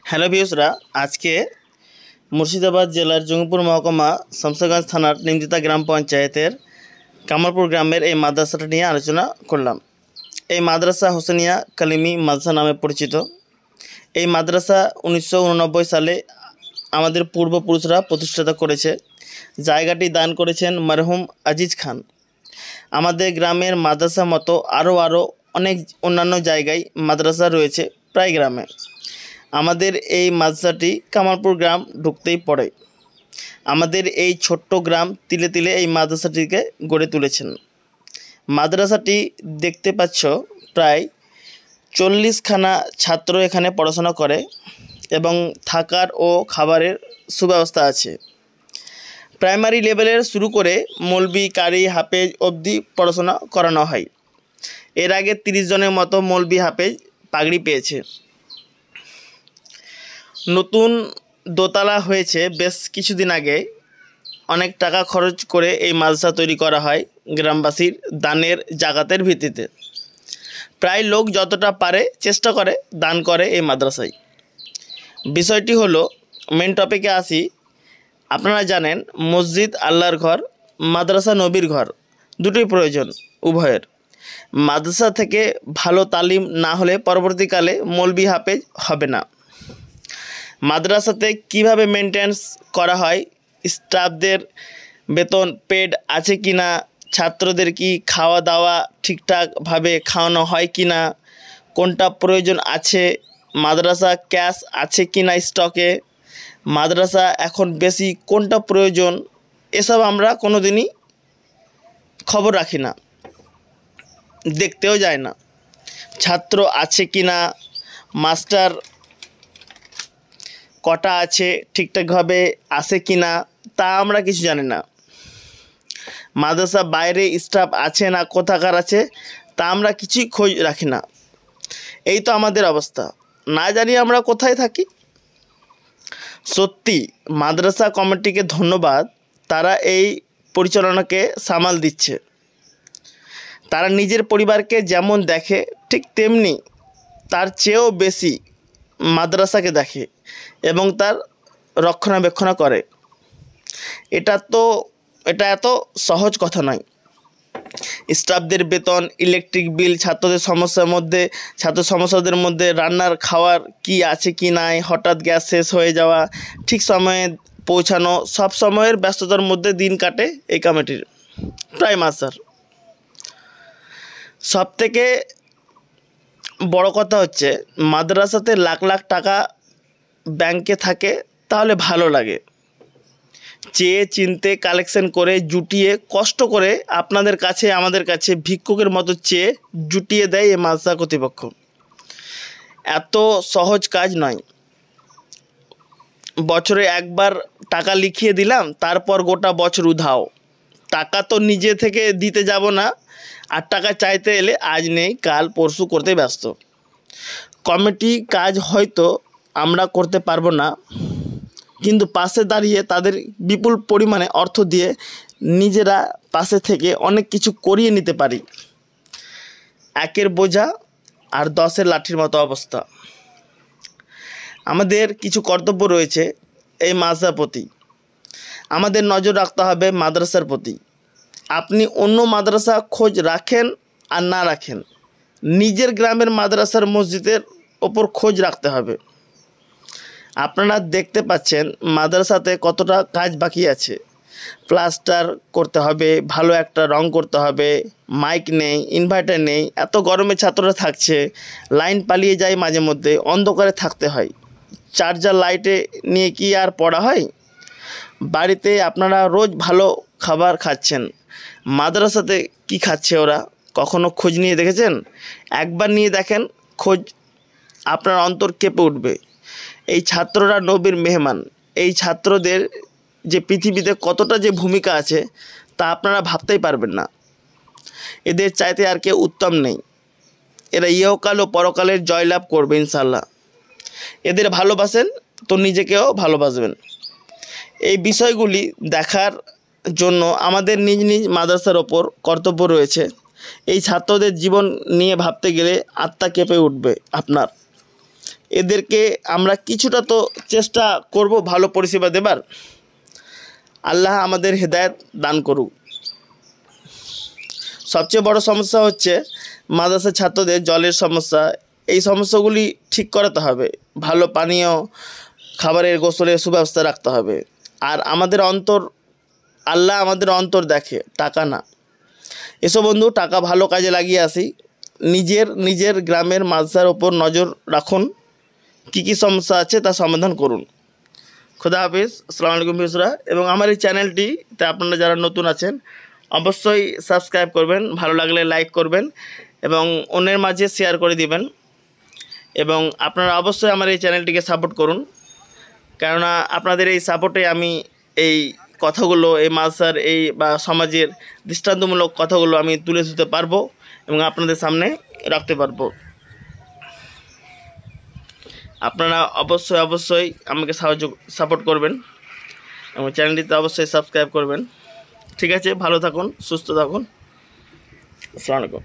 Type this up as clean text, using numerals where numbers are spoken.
Hello ভিউসরা, আজকে মুর্শিদাবাদ জেলার জঙ্গিপুর মহকুমা শামসাগঞ্জ থানার নিমতিতা গ্রাম পঞ্চায়েতের কামালপুর গ্রামের এই মাদ্রাসাটা নিয়ে আলোচনা করলাম। এই মাদ্রাসা হোসেনিয়া কালিমি মাদ্রাসা নামে পরিচিত। এই মাদ্রাসা 1989 সালে আমাদের পূর্বপুরুষরা প্রতিষ্ঠাতা করেছে। জায়গাটি দান করেছেন মরহুম আজিজ খান। আমাদের গ্রামের মাদ্রাসা মতো আরও অনেক অন্যান্য জায়গায় মাদ্রাসা রয়েছে প্রায় গ্রামে। আমাদের এই মাদ্রাসাটি কামালপুর গ্রাম ঢুকতেই পড়ে। আমাদের এই ছোট্ট গ্রাম তিলে তিলে এই মাদ্রাসাটিকে গড়ে তুলেছেন। মাদ্রাসাটি দেখতে পাচ্ছ প্রায় 40খানা ছাত্র এখানে পড়াশোনা করে এবং থাকার ও খাবারের সুব্যবস্থা আছে। প্রাইমারি লেভেলের শুরু করে মৌলবি, কারি, হাফেজ অবধি পড়াশোনা করানো হয়। এর আগে 30 জনের মতো মৌলবি, হাফেজ পাগড়ি পেয়েছে। নতুন দোতলা হয়েছে বেশ কিছুদিন আগে। অনেক টাকা খরচ করে এই মাদ্রাসা তৈরি করা হয় গ্রামবাসীর দানের জাকাতের ভিত্তিতে। প্রায় লোক যতটা পারে চেষ্টা করে দান করে এই মাদ্রাসায়। বিষয়টি হলো, মেন টপিকে আসি। আপনারা জানেন মসজিদ আল্লাহর ঘর, মাদ্রাসা নবীর ঘর, দুটোই প্রয়োজন উভয়ের। মাদ্রাসা থেকে ভালো তালিম না হলে পরবর্তীকালে মৌলবি, হাফেজ হবে না। মাদ্রাসাতে কিভাবে মেনটেন্স করা হয়, স্টাফদের বেতন পেড আছে কি না, ছাত্রদের কি খাওয়া দাওয়া ঠিকঠাকভাবে খাওয়ানো হয় কি না, কোনটা প্রয়োজন আছে, মাদ্রাসা ক্যাশ আছে কি না স্টকে, মাদ্রাসা এখন বেশি কোনটা প্রয়োজন, এসব আমরা কোনো দিনই খবর রাখি না, দেখতেও যায় না। ছাত্র আছে কি না, মাস্টার কটা আছে, ঠিকঠাকভাবে আসে কি না, তা আমরা কিছু জানি না। মাদ্রাসা বাইরে স্টাফ আছে না কোথাকার আছে, তা আমরা কিছুই খোঁজ রাখি না। এই তো আমাদের অবস্থা, না জানি আমরা কোথায় থাকি। সত্যি মাদ্রাসা কমিটিকে ধন্যবাদ, তারা এই পরিচালনাকে সামাল দিচ্ছে। তারা নিজের পরিবারকে যেমন দেখে ঠিক তেমনি তার চেয়েও বেশি মাদ্রাসাকে দেখে এবং তার রক্ষণাবেক্ষণ করে। এটা এত সহজ কথা নয়। স্টাফদের বেতন, ইলেকট্রিক বিল, ছাত্র সমস্যাদের মধ্যে রান্নার খাওয়ার কি আছে কি নাই, হঠাৎ গ্যাস শেষ হয়ে যাওয়া, ঠিক সময়ে পৌঁছানো, সব সময়ের ব্যস্ততার মধ্যে দিন কাটে এই কমিটির প্রায় মাস্টার। সবথেকে বড় কথা হচ্ছে মাদ্রাসাতে লাখ লাখ টাকা ব্যাংকে থাকে, তাহলে ভালো লাগে। চেয়ে চিনতে কালেকশন করে জুটিয়ে কষ্ট করে আপনাদের কাছে আমাদের কাছে ভিক্ষুকের মতো চেয়ে জুটিয়ে দেয় এই মাদ্রাসা কর্তৃপক্ষ। এত সহজ কাজ নয়। বছরে একবার টাকা লিখিয়ে দিলাম, তারপর গোটা বছর উধাও। টাকা তো নিজে থেকে দিতে যাব না, আর টাকা চাইতে এলে আজ নেই কাল পরশু করতে ব্যস্ত। কমিটি কাজ হয়তো আমরা করতে পারবো না, কিন্তু পাশে দাঁড়িয়ে তাদের বিপুল পরিমাণে অর্থ দিয়ে নিজেরা পাশে থেকে অনেক কিছু করিয়ে নিতে পারি। একের বোঝা আর 10-এর লাঠির মতো অবস্থা। আমাদের কিছু কর্তব্য রয়েছে এই মাদ্রাসার প্রতি। আমাদের নজর রাখতে হবে মাদ্রাসার প্রতি। আপনি অন্য মাদ্রাসা খোঁজ রাখেন আর না রাখেন, নিজের গ্রামের মাদ্রাসার মসজিদের ওপর খোঁজ রাখতে হবে। আপনারা দেখতে পাচ্ছেন মাদ্রাসাতে কতটা কাজ বাকি আছে। প্লাস্টার করতে হবে, ভালো একটা রং করতে হবে, মাইক নেই, ইনভার্টার নেই, এত গরমে ছাত্ররা থাকছে, লাইন পালিয়ে যায়, মাঝে মধ্যে অন্ধকারে থাকতে হয়। চার্জার লাইটে নিয়ে কি আর পড়া হয়? বাড়িতে আপনারা রোজ ভালো খাবার খাচ্ছেন, মাদ্রাসাতে কি খাচ্ছে ওরা কখনো খোঁজ নিয়ে দেখেছেন? একবার নিয়ে দেখেন, খোঁজ আপনার অন্তর কেঁপে উঠবে। এই ছাত্ররা নবীর মেহমান। এই ছাত্রদের যে পৃথিবীতে কতটা যে ভূমিকা আছে তা আপনারা ভাবতেই পারবেন না। এদের চাইতে আর কেউ উত্তম নেই। এরা ইহকাল ও পরকালের জয়লাভ করবে ইনশাল্লাহ। এদের ভালোবাসেন তো নিজেকেও ভালোবাসবেন। এই বিষয়গুলি দেখার জন্য আমাদের নিজ নিজ মাদ্রাসার ওপর কর্তব্য রয়েছে। এই ছাত্রদের জীবন নিয়ে ভাবতে গেলে আত্মা কেঁপে উঠবে আপনার। এদেরকে আমরা কিছুটা তো চেষ্টা করব ভালো পরিষেবা দেবার। আল্লাহ আমাদের হেদায়েত দান করুক। সবচেয়ে বড় সমস্যা হচ্ছে মাদ্রাসার ছাত্রদের জলের সমস্যা। এই সমস্যাগুলি ঠিক করাতে হবে। ভালো পানীয়, খাবারের, গোসলের সুব্যবস্থা রাখতে হবে। আর আল্লাহ আমাদের অন্তর দেখে, টাকা না। এসো বন্ধু, টাকা ভালো কাজে লাগিয়ে আসি। নিজের গ্রামের মাদ্রাসার ওপর নজর রাখুন। কী সমস্যা আছে তা সমাধান করুন। খোদা হাফিজ। আসসালামু আলাইকুম ভিউয়ার্সরা। এবং আমার এই চ্যানেলটিতে আপনারা যারা নতুন আছেন অবশ্যই সাবস্ক্রাইব করবেন, ভালো লাগলে লাইক করবেন এবং অন্যের মাঝে শেয়ার করে দিবেন। এবং আপনারা অবশ্যই আমার এই চ্যানেলটিকে সাপোর্ট করুন, কেননা আপনাদের এই সাপোর্টে আমি এই কথাগুলো, এই মাদ্রাসার বা সমাজের দৃষ্টান্তমূলক কথাগুলো আমি তুলে ধরতে পারবো এবং আপনাদের সামনে রাখতে পারবো। আপনারা অবশ্যই আমাকে সাপোর্ট করবেন এবং চ্যানেলটিতে অবশ্যই সাবস্ক্রাইব করবেন। ঠিক আছে, ভালো থাকুন, সুস্থ থাকুন। আসসালামু আলাইকুম।